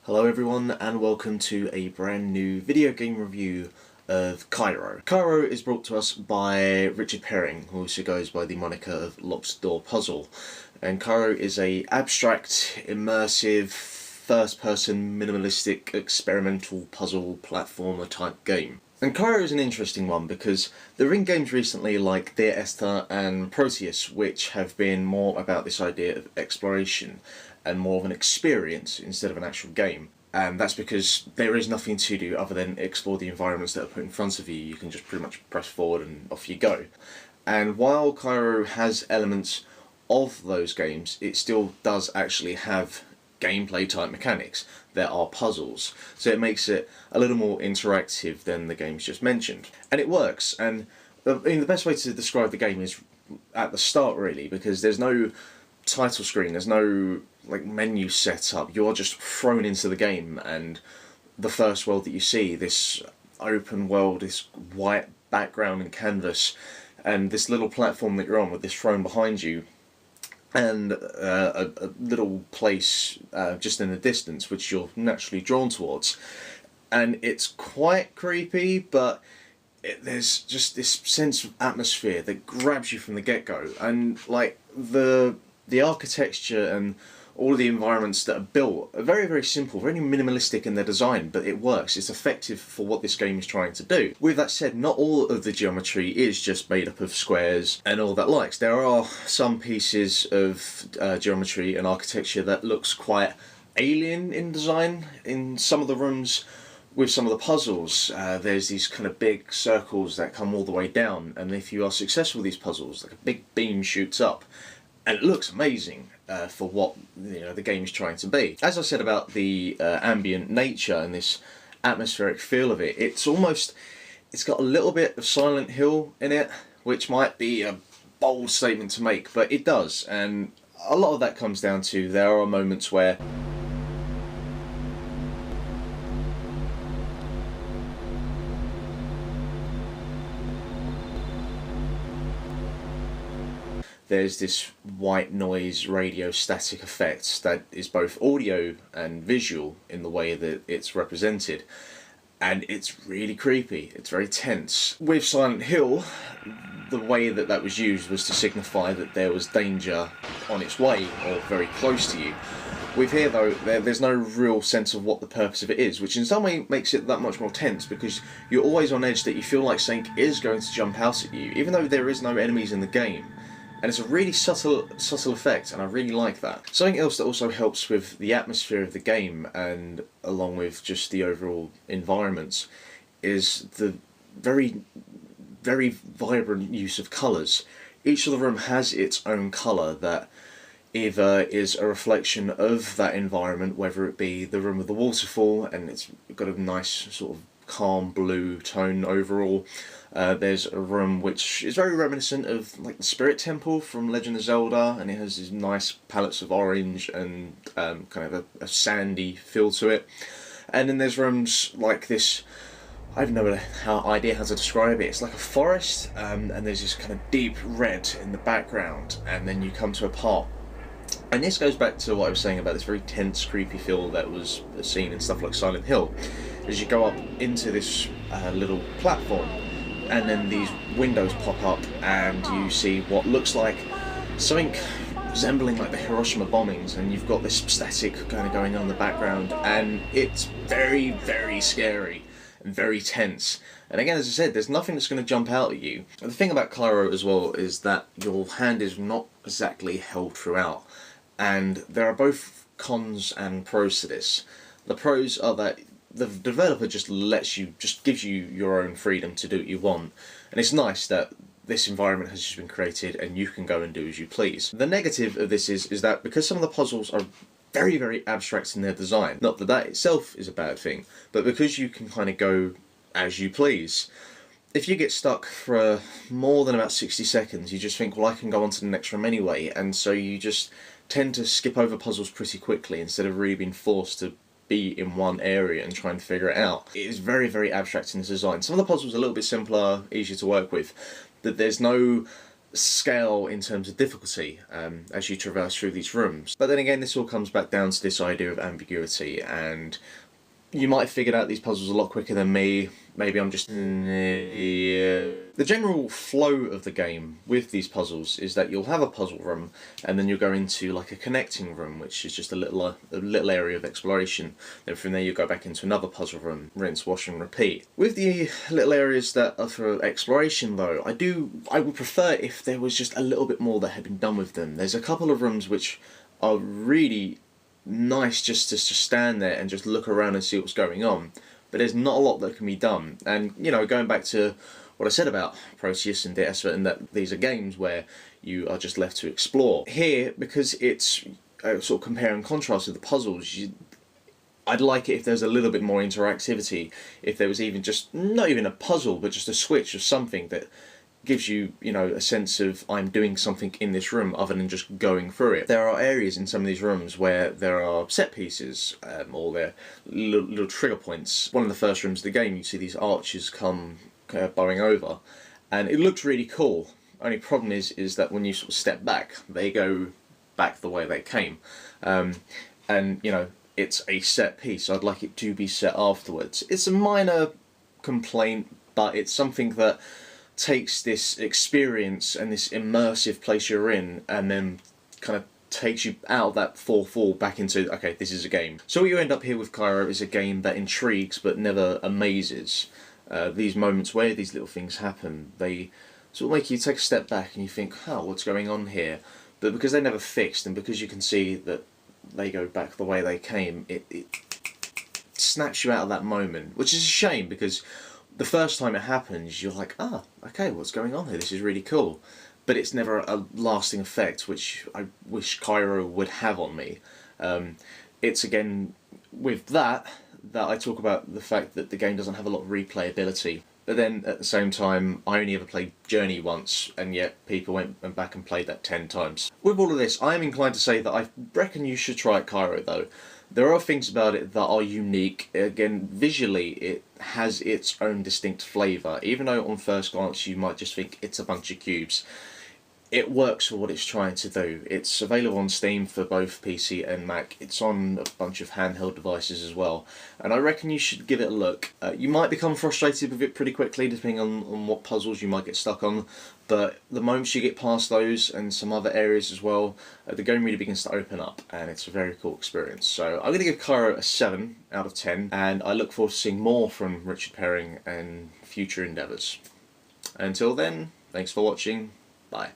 Hello everyone and welcome to a brand new video game review of Kairo. Kairo is brought to us by Richard Perring, who also goes by the moniker of Locked Door Puzzle. And Kairo is a abstract, immersive, first-person, minimalistic, experimental puzzle platformer type game. And Kairo is an interesting one because there have been games recently like Dear Esther and Proteus which have been more about this idea of exploration and more of an experience instead of an actual game. And that's because there is nothing to do other than explore the environments that are put in front of you. You can just pretty much press forward and off you go. And while Kairo has elements of those games, it still does actually have gameplay type mechanics. There are puzzles, so it makes it a little more interactive than the games just mentioned. And it works, and I mean, the best way to describe the game is at the start really, because there's no title screen, there's no menu set up. You're just thrown into the game, and the first world that you see, this open world, this white background and canvas, and this little platform that you're on with this throne behind you, and a little place just in the distance which you're naturally drawn towards. And it's quite creepy, but there's just this sense of atmosphere that grabs you from the get-go, and the architecture and all of the environments that are built are very, very simple, very minimalistic in their design, but it works. It's effective for what this game is trying to do. With that said, not all of the geometry is just made up of squares and all that likes. There are some pieces of geometry and architecture that looks quite alien in design. In some of the rooms, with some of the puzzles, there's these kind of big circles that come all the way down, and if you are successful with these puzzles, like a big beam shoots up. And it looks amazing for what the game is trying to be. As I said about the ambient nature and this atmospheric feel of it, it's got a little bit of Silent Hill in it, which might be a bold statement to make, but it does. And a lot of that comes down to there are moments where there's this white noise radio static effect that is both audio and visual in the way that it's represented, and it's really creepy. It's very tense. With Silent Hill, the way that that was used was to signify that there was danger on its way or very close to you. With here though, there's no real sense of what the purpose of it is, which in some way makes it that much more tense because you're always on edge that you feel like something is going to jump out at you, even though there is no enemies in the game. And it's a really subtle effect, and I really like that. Something else that also helps with the atmosphere of the game, and along with just the overall environments, is the very, very vibrant use of colours. Each of the room has its own colour that either is a reflection of that environment, whether it be the room with the waterfall, and it's got a nice sort of calm blue tone overall. There's a room which is very reminiscent of the Spirit Temple from Legend of Zelda, and it has these nice palettes of orange and kind of a sandy feel to it. And then there's rooms like this, I have no idea how to describe it. It's like a forest, and there's this kind of deep red in the background, and then you come to a part. And this goes back to what I was saying about this very tense, creepy feel that was seen in stuff like Silent Hill. As you go up into this little platform, and then these windows pop up, and you see what looks like something resembling like the Hiroshima bombings, and you've got this static kind of going on in the background, and it's very, very scary and very tense. And again, as I said, there's nothing that's going to jump out at you. And the thing about Kairo as well is that your hand is not exactly held throughout, and there are both cons and pros to this. The pros are that the developer just gives you your own freedom to do what you want, and it's nice that this environment has just been created and you can go and do as you please. The negative of this is that because some of the puzzles are very, very abstract in their design, not that that itself is a bad thing, but because you can kind of go as you please, if you get stuck for more than about 60 seconds, you just think, well, I can go on to the next room anyway, and so you just tend to skip over puzzles pretty quickly instead of really being forced to be in one area and try and figure it out. It is very, very abstract in its design. Some of the puzzles are a little bit simpler, easier to work with, but there's no scale in terms of difficulty as you traverse through these rooms. But then again, this all comes back down to this idea of ambiguity, and you might have figured out these puzzles a lot quicker than me. Maybe I'm just... The general flow of the game with these puzzles is that you'll have a puzzle room, and then you'll go into like a connecting room, which is just a little area of exploration. Then from there you go back into another puzzle room, rinse, wash and repeat. With the little areas that are for exploration though, I would prefer if there was just a little bit more that had been done with them. There's a couple of rooms which are really nice just to stand there and just look around and see what's going on, but there's not a lot that can be done. And you know, going back to what I said about Proteus and Desperate, and that these are games where you are just left to explore. Here, because it's sort of compare and contrast with the puzzles, I'd like it if there's a little bit more interactivity, if there was even just, not even a puzzle, but just a switch of something that gives you, you know, a sense of I'm doing something in this room other than just going through it. There are areas in some of these rooms where there are set pieces, or there little trigger points. One of the first rooms of the game, you see these arches come bowing over, and it looks really cool. Only problem is that when you sort of step back, they go back the way they came, and you know, it's a set piece. I'd like it to be set afterwards. It's a minor complaint, but it's something that takes this experience and this immersive place you're in, and then kind of takes you out of that fourth wall back into, okay, this is a game. So what you end up here with Kairo is a game that intrigues but never amazes. These moments where these little things happen, they sort of make you take a step back and you think, oh, what's going on here? But because they're never fixed, and because you can see that they go back the way they came, it snaps you out of that moment, which is a shame, because the first time it happens, you're like, ah, okay, what's going on here? This is really cool. But it's never a lasting effect, which I wish Kairo would have on me. It's again, with that I talk about the fact that the game doesn't have a lot of replayability. But then at the same time, I only ever played Journey once, and yet people went back and played that 10 times. With all of this, I am inclined to say that I reckon you should try Kairo though. There are things about it that are unique. Again, visually, it has its own distinct flavour. Even though on first glance you might just think it's a bunch of cubes, it works for what it's trying to do. It's available on Steam for both PC and Mac. It's on a bunch of handheld devices as well, and I reckon you should give it a look. You might become frustrated with it pretty quickly depending on what puzzles you might get stuck on, but the moments you get past those and some other areas as well, the game really begins to open up, and it's a very cool experience. So I'm going to give Kairo a 7 out of 10, and I look forward to seeing more from Richard Perring and future endeavours. Until then, thanks for watching, bye.